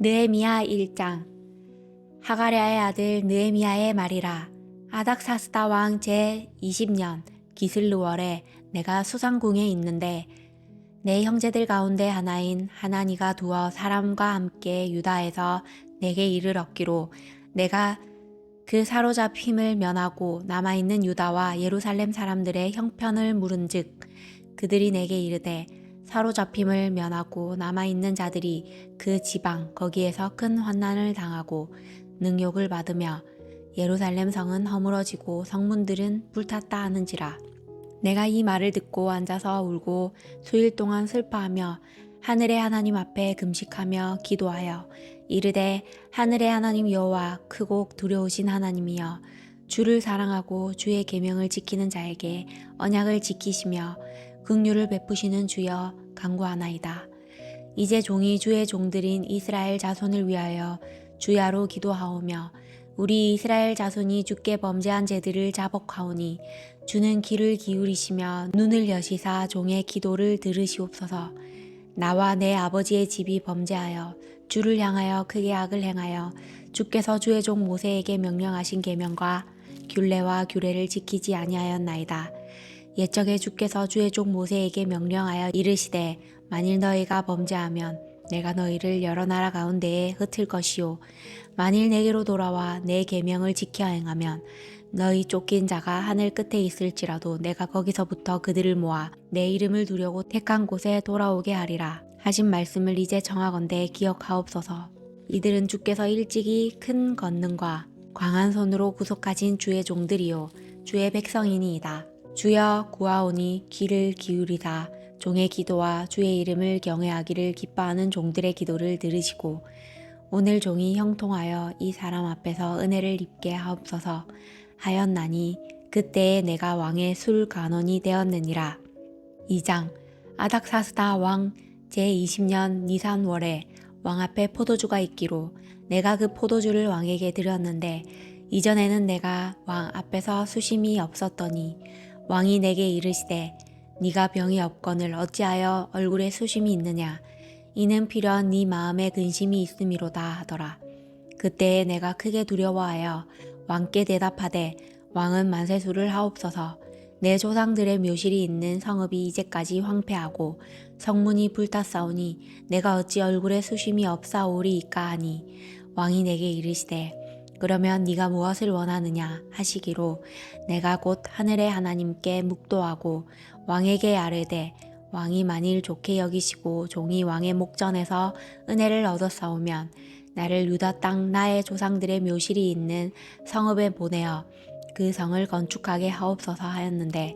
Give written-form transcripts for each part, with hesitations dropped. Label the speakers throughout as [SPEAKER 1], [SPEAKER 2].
[SPEAKER 1] 느헤미야 1장. 하가랴의 아들 느헤미야의 말이라. 아닥사스다 왕 제20년 기슬르월에 내가 수상궁에 있는데 내 형제들 가운데 하나인 하나니가 두어 사람과 함께 유다에서 내게 이를 얻기로 내가 그 사로잡힘을 면하고 남아있는 유다와 예루살렘 사람들의 형편을 물은즉 그들이 내게 이르되 사로잡힘을 면하고 남아있는 자들이 그 지방 거기에서 큰 환난을 당하고 능욕을 받으며 예루살렘 성은 허물어지고 성문들은 불탔다 하는지라. 내가 이 말을 듣고 앉아서 울고 수일 동안 슬퍼하며 하늘의 하나님 앞에 금식하며 기도하여 이르되 하늘의 하나님 여호와 크고 두려우신 하나님이여 주를 사랑하고 주의 계명을 지키는 자에게 언약을 지키시며 긍휼을 베푸시는 주여 간구하나이다. 이제 종이 주의 종들인 이스라엘 자손을 위하여 주야로 기도하오며 우리 이스라엘 자손이 주께 범죄한 죄들을 자복하오니 주는 귀를 기울이시며 눈을 여시사 종의 기도를 들으시옵소서. 나와 내 아버지의 집이 범죄하여 주를 향하여 크게 악을 행하여 주께서 주의 종 모세에게 명령하신 계명과 균례와 규례를 지키지 아니하였나이다. 옛적에 주께서 주의 종 모세에게 명령하여 이르시되 만일 너희가 범죄하면 내가 너희를 여러 나라 가운데에 흩을 것이요 만일 내게로 돌아와 내 계명을 지켜 행하면 너희 쫓긴 자가 하늘 끝에 있을지라도 내가 거기서부터 그들을 모아 내 이름을 두려고 택한 곳에 돌아오게 하리라 하신 말씀을 이제 정하건대 기억하옵소서. 이들은 주께서 일찍이 큰 권능과 광한 손으로 구속하신 주의 종들이요 주의 백성이니이다. 주여 구하오니 귀를 기울이사 종의 기도와 주의 이름을 경외하기를 기뻐하는 종들의 기도를 들으시고 오늘 종이 형통하여 이 사람 앞에서 은혜를 입게 하옵소서 하였나니 그때에 내가 왕의 술 간원이 되었느니라. 2장. 아닥사스다 왕 제20년 니산월에 왕 앞에 포도주가 있기로 내가 그 포도주를 왕에게 드렸는데 이전에는 내가 왕 앞에서 수심이 없었더니 왕이 내게 이르시되 네가 병이 없거늘 어찌하여 얼굴에 수심이 있느냐 이는 필연 네 마음에 근심이 있음이로다 하더라. 그때에 내가 크게 두려워하여 왕께 대답하되 왕은 만세수를 하옵소서. 내 조상들의 묘실이 있는 성읍이 이제까지 황폐하고 성문이 불탔사오니 내가 어찌 얼굴에 수심이 없사오리이까 하니 왕이 내게 이르시되 그러면 네가 무엇을 원하느냐 하시기로 내가 곧 하늘의 하나님께 묵도하고 왕에게 아뢰되 왕이 만일 좋게 여기시고 종이 왕의 목전에서 은혜를 얻었사오면 나를 유다 땅 나의 조상들의 묘실이 있는 성읍에 보내어 그 성을 건축하게 하옵소서 하였는데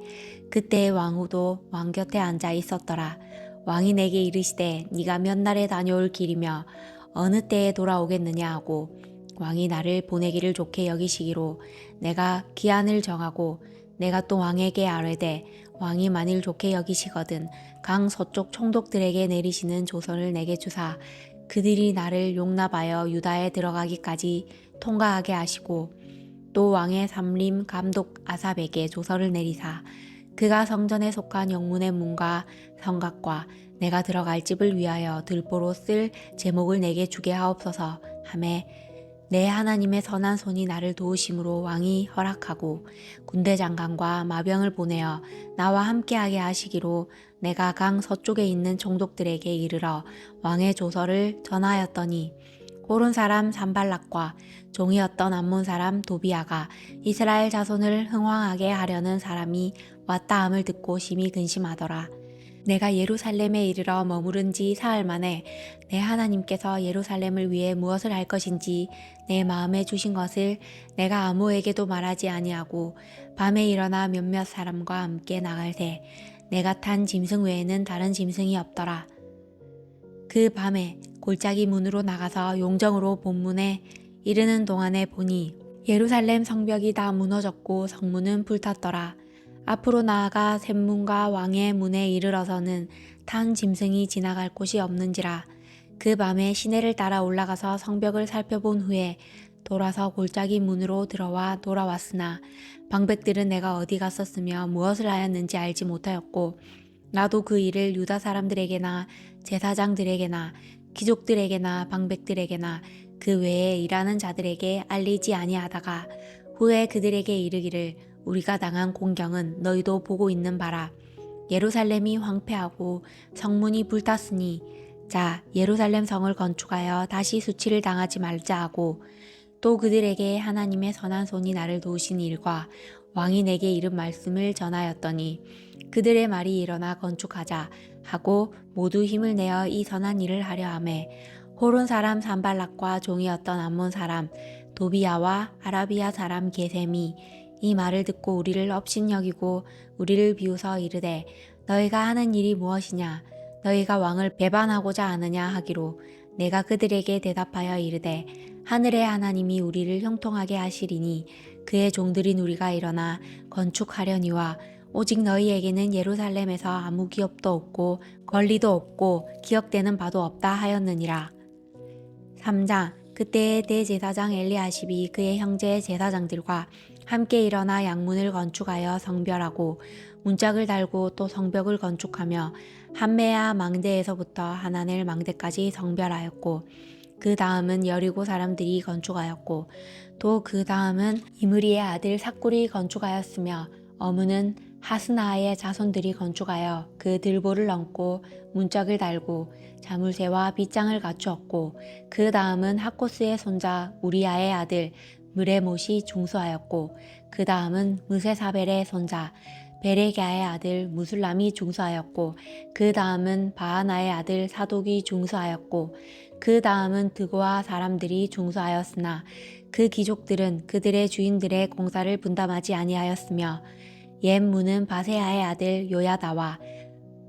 [SPEAKER 1] 그때 왕후도 왕 곁에 앉아 있었더라. 왕이 내게 이르시되 네가 몇 날에 다녀올 길이며 어느 때에 돌아오겠느냐 하고 왕이 나를 보내기를 좋게 여기시기로 내가 기한을 정하고 내가 또 왕에게 아뢰되 왕이 만일 좋게 여기시거든 강 서쪽 총독들에게 내리시는 조서를 내게 주사 그들이 나를 용납하여 유다에 들어가기까지 통과하게 하시고 또 왕의 삼림 감독 아삽에게 조서를 내리사 그가 성전에 속한 영문의 문과 성곽과 내가 들어갈 집을 위하여 들보로 쓸 제목을 내게 주게 하옵소서 하매 내 하나님의 선한 손이 나를 도우심으로 왕이 허락하고 군대 장관과 마병을 보내어 나와 함께하게 하시기로 내가 강 서쪽에 있는 총독들에게 이르러 왕의 조서를 전하였더니 호른 사람 산발락과 종이었던 암몬 사람 도비아가 이스라엘 자손을 흥황하게 하려는 사람이 왔다 함을 듣고 심히 근심하더라. 내가 예루살렘에 이르러 머무른 지 사흘 만에 내 하나님께서 예루살렘을 위해 무엇을 할 것인지 내 마음에 주신 것을 내가 아무에게도 말하지 아니하고 밤에 일어나 몇몇 사람과 함께 나갈새 내가 탄 짐승 외에는 다른 짐승이 없더라. 그 밤에 골짜기 문으로 나가서 용정으로 본문에 이르는 동안에 보니 예루살렘 성벽이 다 무너졌고 성문은 불탔더라. 앞으로 나아가 샘문과 왕의 문에 이르러서는 탄 짐승이 지나갈 곳이 없는지라. 그 밤에 시내를 따라 올라가서 성벽을 살펴본 후에 돌아서 골짜기 문으로 들어와 돌아왔으나 방백들은 내가 어디 갔었으며 무엇을 하였는지 알지 못하였고 나도 그 일을 유다 사람들에게나 제사장들에게나 귀족들에게나 방백들에게나 그 외에 일하는 자들에게 알리지 아니하다가 후에 그들에게 이르기를 우리가 당한 공경은 너희도 보고 있는 바라. 예루살렘이 황폐하고 성문이 불탔으니 자 예루살렘 성을 건축하여 다시 수치를 당하지 말자 하고 또 그들에게 하나님의 선한 손이 나를 도우신 일과 왕이 내게 이른 말씀을 전하였더니 그들의 말이 일어나 건축하자 하고 모두 힘을 내어 이 선한 일을 하려 하매 호론 사람 산발락과 종이었던 암몬 사람 도비야와 아라비아 사람 게셈이 이 말을 듣고 우리를 업신여기고 우리를 비웃어 이르되 너희가 하는 일이 무엇이냐 너희가 왕을 배반하고자 하느냐 하기로 내가 그들에게 대답하여 이르되 하늘의 하나님이 우리를 형통하게 하시리니 그의 종들인 우리가 일어나 건축하려니와 오직 너희에게는 예루살렘에서 아무 기업도 없고 권리도 없고 기억되는 바도 없다 하였느니라. 3장 그때에 대제사장 엘리야십이 그의 형제 제사장들과 함께 일어나 양문을 건축하여 성별하고 문짝을 달고 또 성벽을 건축하며 한메아 망대에서부터 하나넬 망대까지 성별하였고 그 다음은 여리고 사람들이 건축하였고 또 그 다음은 이므리의 아들 삭굴이 건축하였으며 어무는 하스나의 자손들이 건축하여 그 들보를 얹고 문짝을 달고 자물쇠와 빗장을 갖추었고 그 다음은 하코스의 손자 우리아의 아들 느레못이 중수하였고 그 다음은 무세사벨의 손자 베레갸의 아들 무술람이 중수하였고 그 다음은 바하나의 아들 사독이 중수하였고 그 다음은 드고아 사람들이 중수하였으나 그 귀족들은 그들의 주인들의 공사를 분담하지 아니하였으며 옛 문은 바세아의 아들 요야다와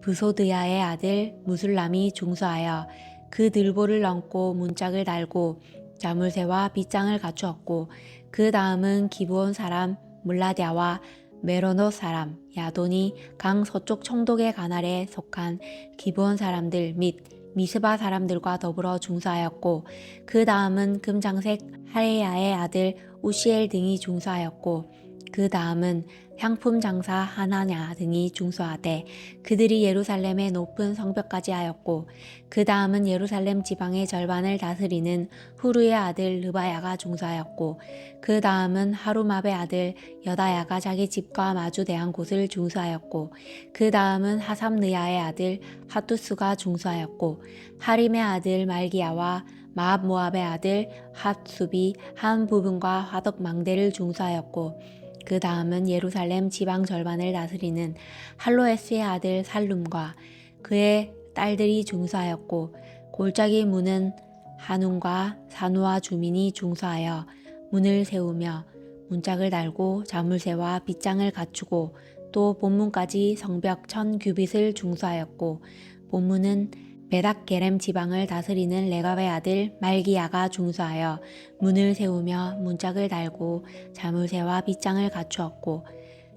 [SPEAKER 1] 브소드야의 아들 무술람이 중수하여 그 들보를 얹고 문짝을 달고 자물쇠와 빗장을 갖추었고 그 다음은 기브온 사람 물라랴와 메로노 사람 야돈이 강 서쪽 청독의 가날에 속한 기브온 사람들 및 미스바 사람들과 더불어 중수하였고 그 다음은 금장색 하레야의 아들 우시엘 등이 중수하였고 그 다음은 향품 장사 하나냐 등이 중수하되 그들이 예루살렘의 높은 성벽까지 하였고 그 다음은 예루살렘 지방의 절반을 다스리는 후루의 아들 르바야가 중수하였고 그 다음은 하루마베 아들 여다야가 자기 집과 마주대한 곳을 중수하였고 그 다음은 하삼느야의 아들 하투스가 중수하였고 하림의 아들 말기야와 마압 모압의 아들 핫숲이 한 부분과 화덕 망대를 중수하였고 그 다음은 예루살렘 지방 절반을 다스리는 할로에스의 아들 살룸과 그의 딸들이 중수하였고 골짜기 문은 한운과 산우와 주민이 중수하여 문을 세우며 문짝을 달고 자물쇠와 빗장을 갖추고 또 본문까지 성벽 1000규빗을 중수하였고 본문은 베닥게렘 지방을 다스리는 레갑의 아들 말기야가 중수하여 문을 세우며 문짝을 달고 자물쇠와 빗장을 갖추었고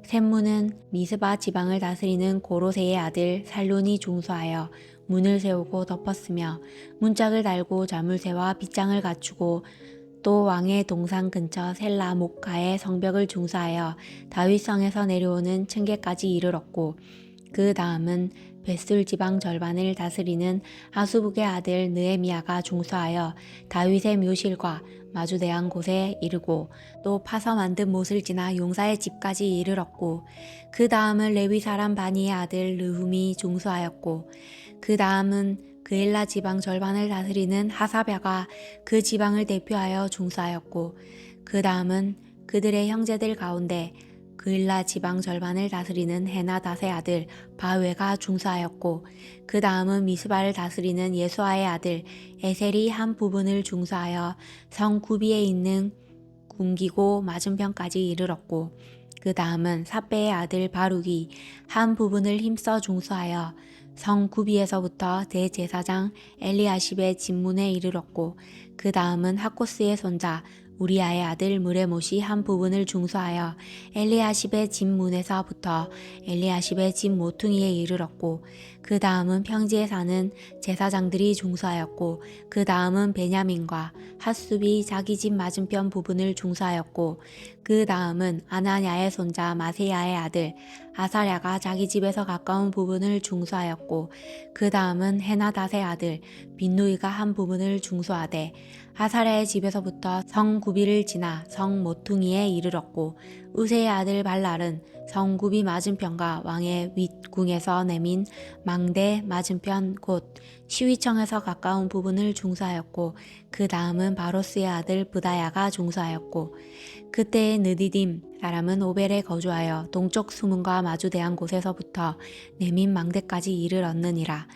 [SPEAKER 1] 샘문은 미스바 지방을 다스리는 고로세의 아들 살론이 중수하여 문을 세우고 덮었으며 문짝을 달고 자물쇠와 빗장을 갖추고 또 왕의 동산 근처 셀라 목가의 성벽을 중수하여 다윗성에서 내려오는 층계까지 이르렀고 그 다음은 벳술 지방 절반을 다스리는 하수북의 아들 느헤미야가 중수하여 다윗의 묘실과 마주대한 곳에 이르고 또 파서 만든 못을 지나 용사의 집까지 이르렀고 그 다음은 레위 사람 바니의 아들 르훔이 중수하였고 그 다음은 그엘라 지방 절반을 다스리는 하사랴가 그 지방을 대표하여 중수하였고 그 다음은 그들의 형제들 가운데 그일라 지방 절반을 다스리는 헤나닷의 아들 바웨가 중수하였고 그 다음은 미스바를 다스리는 예수아의 아들 에셀이 한 부분을 중수하여 성 구비에 있는 궁기고 맞은편까지 이르렀고 그 다음은 삿배의 아들 바룩이 한 부분을 힘써 중수하여 성 구비에서부터 대제사장 엘리야십의 집문에 이르렀고 그 다음은 하코스의 손자 우리아의 아들 무레못이 한 부분을 중수하여 엘리야십의 집 문에서부터 엘리야십의 집 모퉁이에 이르렀고 그 다음은 평지에 사는 제사장들이 중수하였고 그 다음은 베냐민과 핫숲이 자기 집 맞은편 부분을 중수하였고 그 다음은 아나냐의 손자 마세야의 아들 아사랴가 자기 집에서 가까운 부분을 중수하였고 그 다음은 헤나닷의 아들 빈누이가 한 부분을 중수하되 아사랴의 집에서부터 성 구비를 지나 성 모퉁이에 이르렀고 우세의 아들 발랄은 성 구비 맞은편과 왕의 윗궁에서 내민 망대 맞은편 곧 시위청에서 가까운 부분을 중수하였고 그 다음은 바로스의 아들 브다야가 중수하였고 그때의 느디딤 사람은 오벨에 거주하여 동쪽 수문과 마주대한 곳에서부터 내민 망대까지 이르렀느니라.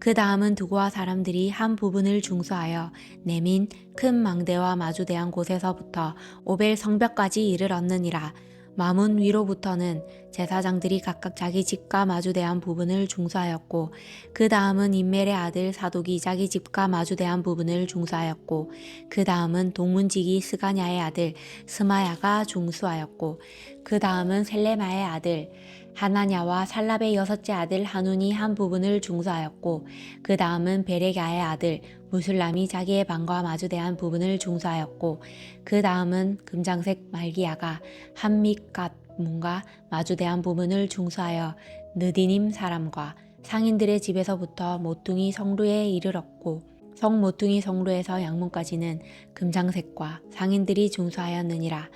[SPEAKER 1] 그 다음은 두고와 사람들이 한 부분을 중수하여 내민 큰 망대와 마주대한 곳에서부터 오벨 성벽까지 이르렀느니라. 마문 위로부터는 제사장들이 각각 자기 집과 마주대한 부분을 중수하였고 그 다음은 인멜의 아들 사독이 자기 집과 마주대한 부분을 중수하였고 그 다음은 동문지기 스가냐의 아들 스마야가 중수하였고 그 다음은 셀레마의 아들 하나냐와 살랍의 여섯째 아들 하눈이 한 부분을 중수하였고 그 다음은 베레갸의 아들 무술람이 자기의 방과 마주대한 부분을 중수하였고 그 다음은 금장색 말기야가 한밑갓 문과 마주대한 부분을 중수하여 느디님 사람과 상인들의 집에서부터 모퉁이 성루에 이르렀고 성 모퉁이 성루에서 양문까지는 금장색과 상인들이 중수하였느니라.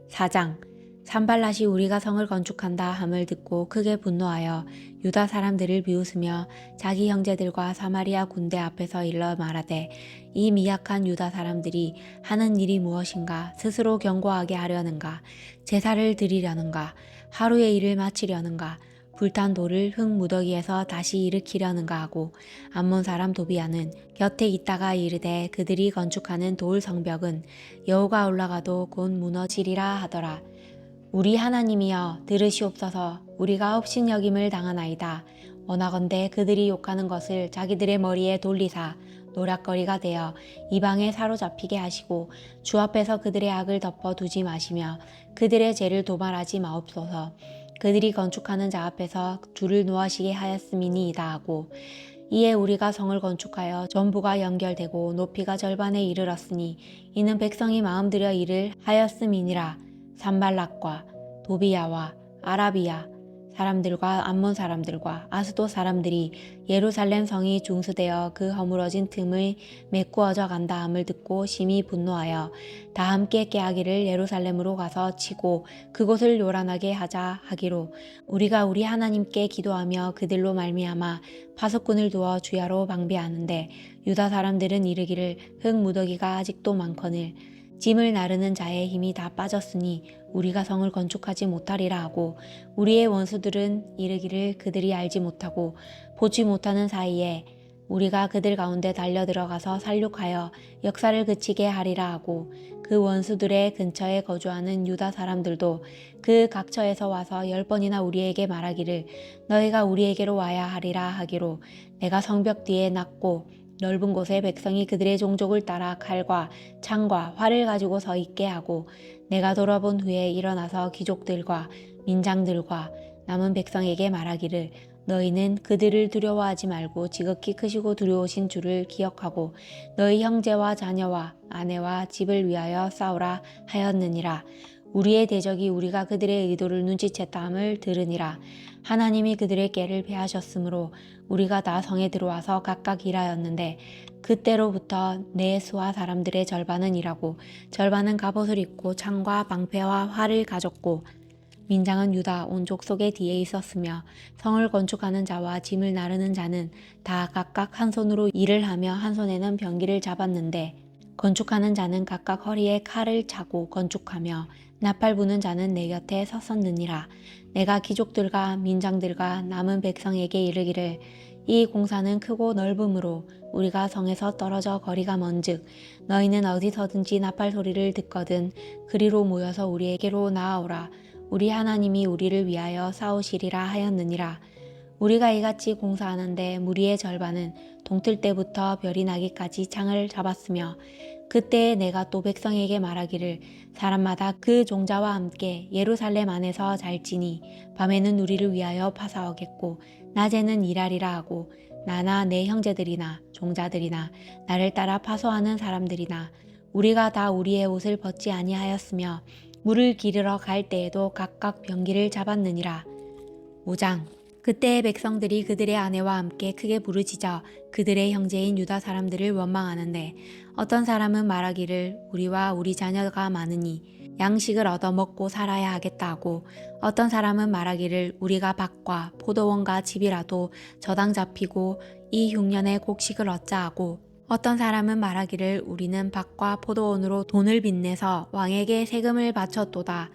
[SPEAKER 1] 4장 산발랏이 우리가 성을 건축한다 함을 듣고 크게 분노하여 유다 사람들을 비웃으며 자기 형제들과 사마리아 군대 앞에서 일러 말하되 이 미약한 유다 사람들이 하는 일이 무엇인가 스스로 견고하게 하려는가 제사를 드리려는가 하루의 일을 마치려는가 불탄 돌을 흙 무더기에서 다시 일으키려는가 하고 암몬 사람 도비아는 곁에 있다가 이르되 그들이 건축하는 돌 성벽은 여호가 올라가도 곧 무너지리라 하더라. 우리 하나님이여 들으시옵소서. 우리가 업신여김을 당하나이다. 원하건대 그들이 욕하는 것을 자기들의 머리에 돌리사 노략거리가 되어 이방에 사로잡히게 하시고 주 앞에서 그들의 악을 덮어두지 마시며 그들의 죄를 도말하지 마옵소서. 그들이 건축하는 자 앞에서 줄을 놓으시게 하였음이니이다 하고 이에 우리가 성을 건축하여 전부가 연결되고 높이가 절반에 이르렀으니 이는 백성이 마음들여 일을 하였음이니라. 산발락과 도비야와 아라비야 사람들과 암몬 사람들과 아스도 사람들이 예루살렘 성이 중수되어 그 허물어진 틈의 메꾸어져 간다 함을 듣고 심히 분노하여 다 함께 깨하기를 예루살렘으로 가서 치고 그곳을 요란하게 하자 하기로 우리가 우리 하나님께 기도하며 그들로 말미암아 파수꾼을 두어 주야로 방비하는데 유다 사람들은 이르기를 흙 무더기가 아직도 많거늘 짐을 나르는 자의 힘이 다 빠졌으니 우리가 성을 건축하지 못하리라 하고 우리의 원수들은 이르기를 그들이 알지 못하고 보지 못하는 사이에 우리가 그들 가운데 달려 들어가서 살육하여 역사를 그치게 하리라 하고 그 원수들의 근처에 거주하는 유다 사람들도 그 각처에서 와서 10번이나 우리에게 말하기를 너희가 우리에게로 와야 하리라 하기로 내가 성벽 뒤에 났고 넓은 곳에 백성이 그들의 종족을 따라 칼과 창과 활을 가지고 서 있게 하고 내가 돌아본 후에 일어나서 귀족들과 민장들과 남은 백성에게 말하기를 너희는 그들을 두려워하지 말고 지극히 크시고 두려우신 주를 기억하고 너희 형제와 자녀와 아내와 집을 위하여 싸우라 하였느니라. 우리의 대적이 우리가 그들의 의도를 눈치챘다 함을 들으니라. 하나님이 그들의 꾀를 패하셨으므로 우리가 다 성에 들어와서 각각 일하였는데 그때로부터 내 수하 사람들의 절반은 일하고 절반은 갑옷을 입고 창과 방패와 활을 가졌고 민장은 유다 온 족속의 뒤에 있었으며 성을 건축하는 자와 짐을 나르는 자는 다 각각 한 손으로 일을 하며 한 손에는 병기를 잡았는데 건축하는 자는 각각 허리에 칼을 차고 건축하며 나팔 부는 자는 내 곁에 섰었느니라. 내가 귀족들과 민장들과 남은 백성에게 이르기를 이 공사는 크고 넓음으로 우리가 성에서 떨어져 거리가 먼즉 너희는 어디서든지 나팔 소리를 듣거든 그리로 모여서 우리에게로 나아오라. 우리 하나님이 우리를 위하여 싸우시리라 하였느니라. 우리가 이같이 공사하는데 무리의 절반은 동틀 때부터 별이 나기까지 창을 잡았으며 그때에 내가 또 백성에게 말하기를 사람마다 그 종자와 함께 예루살렘 안에서 잘지니 밤에는 우리를 위하여 파사하겠고 낮에는 일하리라 하고 나나 내 형제들이나 종자들이나 나를 따라 파소하는 사람들이나 우리가 다 우리의 옷을 벗지 아니하였으며 물을 기르러 갈 때에도 각각 병기를 잡았느니라. 5장. 그때의 백성들이 그들의 아내와 함께 크게 부르짖어 그들의 형제인 유다 사람들을 원망하는데 어떤 사람은 말하기를 우리와 우리 자녀가 많으니 양식을 얻어먹고 살아야 하겠다 하고 어떤 사람은 말하기를 우리가 밭과 포도원과 집이라도 저당 잡히고 이 흉년에 곡식을 얻자 하고 어떤 사람은 말하기를 우리는 밭과 포도원으로 돈을 빚내서 왕에게 세금을 바쳤도다.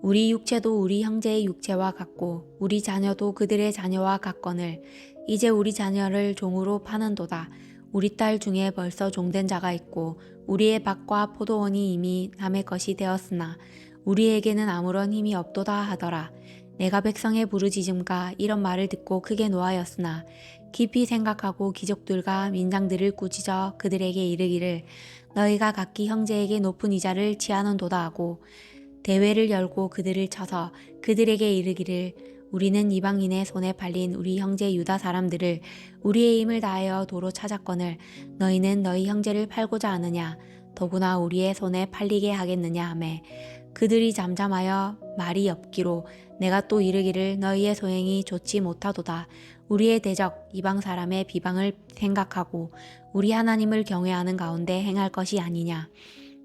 [SPEAKER 1] 우리 육체도 우리 형제의 육체와 같고 우리 자녀도 그들의 자녀와 같거늘 이제 우리 자녀를 종으로 파는도다. 우리 딸 중에 벌써 종된 자가 있고 우리의 밭과 포도원이 이미 남의 것이 되었으나 우리에게는 아무런 힘이 없도다 하더라. 내가 백성의 부르짖음과 이런 말을 듣고 크게 노하였으나 깊이 생각하고 귀족들과 민장들을 꾸짖어 그들에게 이르기를 너희가 각기 형제에게 높은 이자를 취하는도다 하고 대회를 열고 그들을 쳐서 그들에게 이르기를 우리는 이방인의 손에 팔린 우리 형제 유다 사람들을 우리의 힘을 다하여 도로 찾았거늘 너희는 너희 형제를 팔고자 하느냐 더구나 우리의 손에 팔리게 하겠느냐 하매 그들이 잠잠하여 말이 없기로 내가 또 이르기를 너희의 소행이 좋지 못하도다. 우리의 대적 이방 사람의 비방을 생각하고 우리 하나님을 경외하는 가운데 행할 것이 아니냐.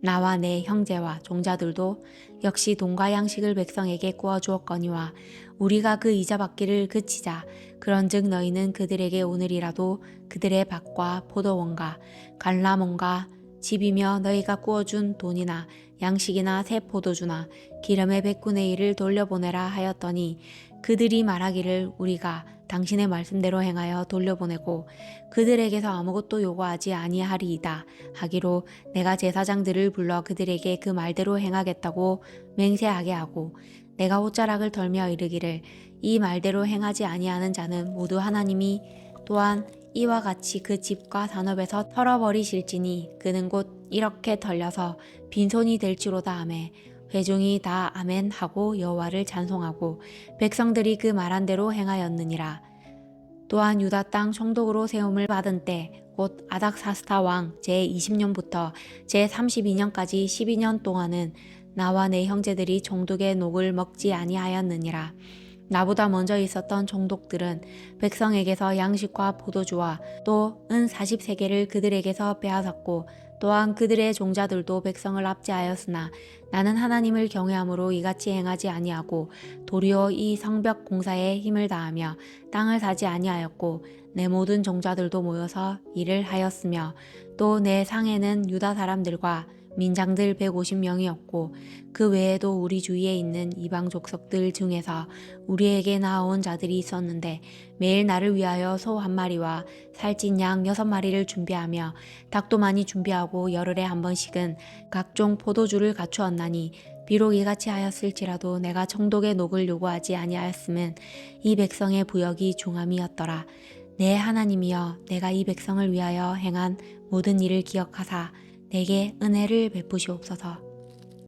[SPEAKER 1] 나와 내 형제와 종자들도 역시 돈과 양식을 백성에게 구워 주었거니와 우리가 그 이자 받기를 그치자. 그런즉 너희는 그들에게 오늘이라도 그들의 밭과 포도원과 갈라몬과 집이며 너희가 구워준 돈이나 양식이나 새 포도주나 기름의 100분의 1을 돌려보내라 하였더니 그들이 말하기를 우리가 당신의 말씀대로 행하여 돌려보내고 그들에게서 아무것도 요구하지 아니하리이다 하기로 내가 제사장들을 불러 그들에게 그 말대로 행하겠다고 맹세하게 하고 내가 옷자락을 덜며 이르기를 이 말대로 행하지 아니하는 자는 모두 하나님이 또한 이와 같이 그 집과 산업에서 털어버리실지니 그는 곧 이렇게 털려서 빈손이 될지로다 하매 회중이 다 아멘 하고 여호와를 찬송하고 백성들이 그 말한 대로 행하였느니라. 또한 유다 땅 총독으로 세움을 받은 때 곧 아닥사스다 왕 제20년부터 제32년까지 12년 동안은 나와 내 형제들이 총독의 녹을 먹지 아니하였느니라. 나보다 먼저 있었던 총독들은 백성에게서 양식과 포도주와 또 은 40세겔을 그들에게서 빼앗았고 또한 그들의 종자들도 백성을 압제하였으나 나는 하나님을 경외함으로 이같이 행하지 아니하고 도리어 이 성벽 공사에 힘을 다하며 땅을 사지 아니하였고 내 모든 종자들도 모여서 일을 하였으며 또 내 상에는 유다 사람들과 민장들 150명이었고 그 외에도 우리 주위에 있는 이방 족속들 중에서 우리에게 나아온 자들이 있었는데 매일 나를 위하여 소 1마리와 살찐 양 6마리를 준비하며 닭도 많이 준비하고 열흘에 한 번씩은 각종 포도주를 갖추었나니 비록 이같이 하였을지라도 내가 총독의 녹을 요구하지 아니하였음은 이 백성의 부역이 중함이었더라. 내 하나님이여 내가 이 백성을 위하여 행한 모든 일을 기억하사 내게 은혜를 베푸시옵소서.